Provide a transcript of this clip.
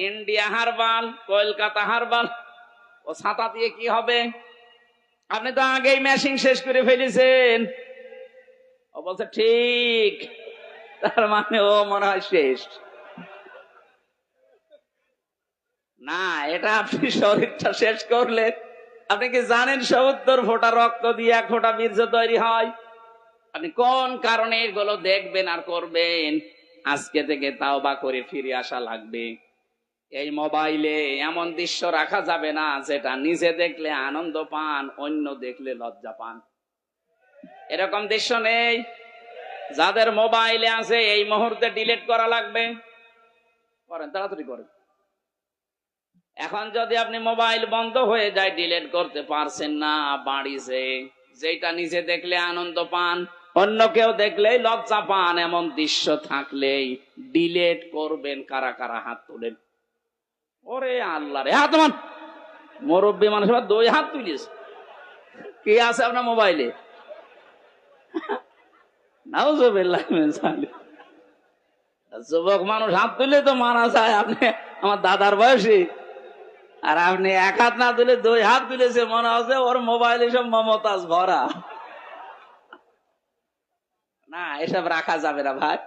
India herbal, Kolkata herbal. ও ছাতা দিয়ে কি হবে? আপনি তো আগেই মেশিন শেষ করে ফেলেছেন। ও বলছে ঠিক, তার মানে ও মনে হয় শেষ না। এটা আপনি শরীরটা শেষ করলেন। আপনি কি জানেন ৭০ ফোঁটা রক্ত দিয়ে ১ ফোঁটা বীর্য তৈরি হয়? আপনি কোন কারণে এগুলো দেখবেন আর করবেন? আজকে থেকে তাওবা করে ফিরে আসা লাগবে। এই মোবাইলে এমন দৃশ্য রাখা যাবে না যেটা নিজে দেখলে আনন্দ পান, অন্য দেখলে লজ্জা পান। এরকম দৃশ্য নেই। যাদের মোবাইলে আছে এই মুহূর্তে ডিলিট করা লাগবে। করেন, তাড়াতাড়ি করেন। এখন যদি আপনি মোবাইল বন্ধ হয়ে যায়, ডিলিট করতে পারছেন না, বাড়িছে যেটা নিজে দেখলে আনন্দ পান, অন্য কেউ দেখলেই লজ্জা পান, এমন দৃশ্য থাকলেই ডিলিট করবেন। কারা কারা হাত তোলেন? ওরে আল্লাহ রে, হাত মান। মুরব্বী মানুষ 2 হাত তুলিস। কে আছে আপনার মোবাইলে? নাউজুবিল্লাহ মিন যালিক। যুবক মানুষ হাত তুলে তো মারা যায়। আপনি আমার দাদার বয়সী, আর আপনি 1 হাত না তুলে 2 হাত তুলেছে, মনে হচ্ছে ওর মোবাইলে সব মমতাজ ভরা। না, এসব রাখা যাবে না ভাই।